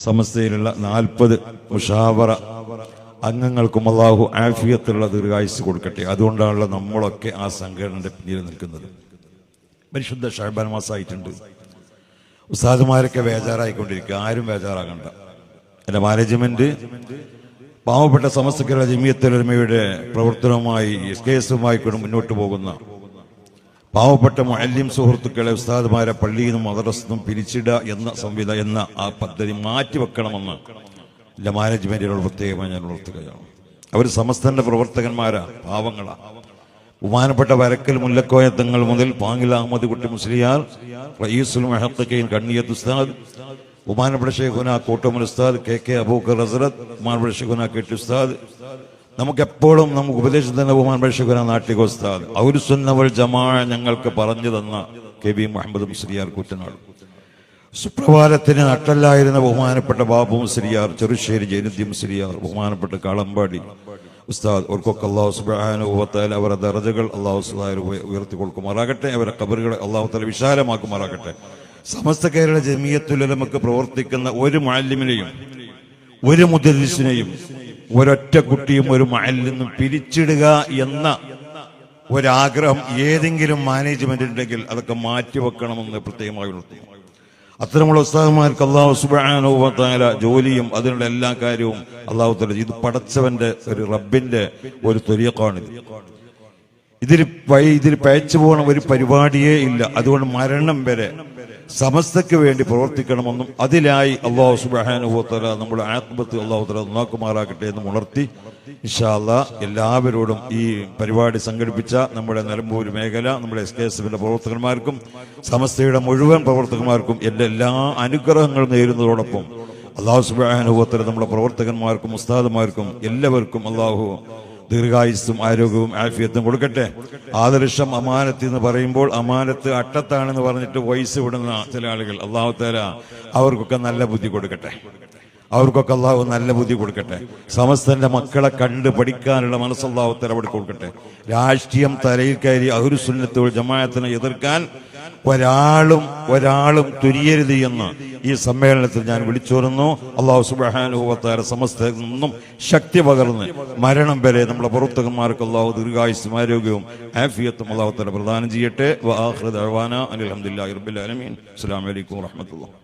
സമസ്തയിലുള്ള 40 മുഷാവറ അംഗങ്ങൾക്കും അല്ലാഹു ആഫിയത്തുള്ള ദീർഘായുസ്സ് കൊടുക്കട്ടെ. അതുകൊണ്ടാണല്ലോ നമ്മളൊക്കെ ആ സംഘടനയുടെ പിന്നിൽ നിൽക്കുന്നത്. പരിശുദ്ധ ശഅബാൻ മാസമായിട്ടുണ്ട്. ഉസ്താദുമാരൊക്കെ ബേജാറായിക്കൊണ്ടിരിക്കുക. ആരും ബേജാറാകണ്ട. എൻ്റെ മാനേജ്മെന്റ് പാവപ്പെട്ട സമസ്ത കേരള ജമിയത്തുൽ ഉലമയുടെ പ്രവർത്തനവുമായി കേസുമായി മുന്നോട്ട് പോകുന്ന പാവപ്പെട്ട മുഅല്ലിം സുഹൃത്തുക്കളെ ഉസ്താദുമാരെ പള്ളിയിൽ നിന്നും മദ്രസയിൽ നിന്നും പിരിച്ചിടുക എന്ന ആ പദ്ധതി മാറ്റിവെക്കണമെന്ന് എൻ്റെ മാനേജ്മെന്റിനോട് പ്രത്യേകമായി ഞാൻ ഉണർത്തുകയാണ്. അവർ സമസ്തന്റെ പ്രവർത്തകന്മാരാ, പാവങ്ങളാ. ബഹുമാനപ്പെട്ട വരക്കൽ മുല്ലക്കോയ തങ്ങൾ മുതൽ പാങ്ങിൽ അഹമ്മദ് കുട്ടി മുസ്ലിയാർ, റയീസുൽ മുഹഖഖീൻ കണ്ണിയത്ത് ഉസ്താദ്, ബഹുമാനപ്പെട്ട ശൈഖുന കോട്ടമുൽ ഉസ്താദ്, കെ അബൂബക്കർ ഹസ്രത്ത്, ബഹുമാനപ്പെട്ട ശൈഖുന കെട്ടി ഉസ്താദ്, നമുക്കെപ്പോഴും നമുക്ക് ഉപദേശം തന്നെ ബഹുമാനപ്പെട്ട ശൈഖുന നാട്ടിക ഉസ്താദ്, അഹ്ലുസ് സുന്ന വൽ ജമാഅ ഞങ്ങൾക്ക് പറഞ്ഞു തന്ന കെ ബി മുഹമ്മദ് മുസ്ലിയാർ കൂറ്റനാട്, സുപ്രഭാതത്തിന് നട്ടല്ലായിരുന്ന ബഹുമാനപ്പെട്ട ബാബു മുസ്ലിയാർ, ചെറുശ്ശേരി ജൈനുദ്ദീൻ മുസ്ലിയാർ, ബഹുമാനപ്പെട്ട കാളമ്പാടി ഉസ്താദ്, അവർക്കൊക്കെ അല്ലാഹു സുബ്ഹാനഹു വ തആല അവരുടെ ദറജകൾ അല്ലാഹു സുബ്ഹാനഹു ഉയർത്തി കൊടുക്കുമാറാകട്ടെ. അവരുടെ ഖബറുകളെ അല്ലാഹു തആല വിശാലമാക്കുമാറാകട്ടെ. സമസ്ത കേരള ജമിയത്തുൽ ഉലമക്ക് പ്രവർത്തിക്കുന്ന ഒരു മുഅല്ലിമിനെയും ഒരു മുദർരിസിനെയും ഒരൊറ്റ കുട്ടിയും ഒരു മുഅല്ലിമിൽ നിന്നും പിരിച്ചിടുക എന്ന ഒരാഗ്രഹം ഏതെങ്കിലും മാനേജ്മെന്റ് ഉണ്ടെങ്കിൽ അതൊക്കെ മാറ്റിവെക്കണമെന്ന് പ്രത്യേകമായി ഉണർത്തുന്നു. അത്തരമുള്ള ഉസ്താദുമാർക്ക് അല്ലാഹു സുബ്ഹാനഹു വ തആല ജോലിയും അതിനുള്ള എല്ലാ കാര്യവും അല്ലാഹു തആല ഇത് പടച്ചവന്റെ ഒരു റബ്ബിന്റെ ഒരു ത്വരീഖാണ്. ഇതിൽ പയച്ചു പോകണ ഒരു പരിപാടിയേ ഇല്ല. അതുകൊണ്ട് മരണം വരെ സമസ്തയ്ക്ക് വേണ്ടി പ്രവർത്തിക്കണമെന്നും അതിലായി അല്ലാഹു സുബ്ഹാനഹു വ തആല നമ്മുടെ ആഖിബത്ത് അല്ലാഹു തആല നന്നാക്കുമാറാകട്ടെ എന്ന് ഉണർത്തി ഇൻഷാ അല്ലാഹ് എല്ലാവരോടും ഈ പരിപാടി സംഘടിപ്പിച്ച നമ്മുടെ നിലമ്പൂർ മേഖല, നമ്മുടെ SKSFന്റെ പ്രവർത്തകന്മാർക്കും സമസ്തയുടെ മുഴുവൻ പ്രവർത്തകന്മാർക്കും എൻ്റെ എല്ലാ അനുഗ്രഹങ്ങളും നേരുന്നതോടൊപ്പം അല്ലാഹു സുബ്ഹാനഹു വ തആല നമ്മുടെ പ്രവർത്തകന്മാർക്കും ഉസ്താദുമാർക്കും എല്ലാവർക്കും അല്ലാഹു ദീർഘായുസ്സും ആരോഗ്യവും ആഫിയത്തും കൊടുക്കട്ടെ. ആദർശം അമാനത്ത് എന്ന് പറയുമ്പോൾ അമാനത്ത് അട്ടത്താണെന്ന് പറഞ്ഞിട്ട് വയസ്സ് വിടുന്ന ചില ആളുകൾ, അല്ലാഹു തആല അവർക്കൊക്കെ നല്ല ബുദ്ധി കൊടുക്കട്ടെ. അവർക്കൊക്കെ അല്ലാഹു നല്ല ബുദ്ധി കൊടുക്കട്ടെ. സമസ്തന്റെ മക്കളെ കണ്ട് പഠിക്കാനുള്ള മനസ്സ് അല്ലാഹു തആല അവിടെ കൊടുക്കട്ടെ. രാഷ്ട്രീയം തലയിൽ കയറി അഹ്ലുസ് സുന്നത്ത് വൽ ജമാഅത്തിനെ എതിർക്കാൻ ഒരാളും തുനിയരുത് എന്ന് ഈ സമ്മേളനത്തിൽ ഞാൻ വിളിച്ചോരുന്നു. അല്ലാഹു സുബ്ഹാനഹു വ തആല സമസ്തയിൽ നിന്നും ശക്തി പകർന്ന് മരണം വരെ നമ്മുടെ പ്രവർത്തകന്മാർക്ക് അല്ലാഹു ദീർഘായുസ്സും ആരോഗ്യവും ആഫിയത്തും അല്ലാഹു തആല പ്രദാനം ചെയ്യട്ടെ. വ ആഖിറു ദഅവാന അൽഹംദുലില്ലാഹി റബ്ബിൽ ആലമീൻ. അസ്സലാമു അലൈക്കും വറഹ്മത്തുള്ളാഹി.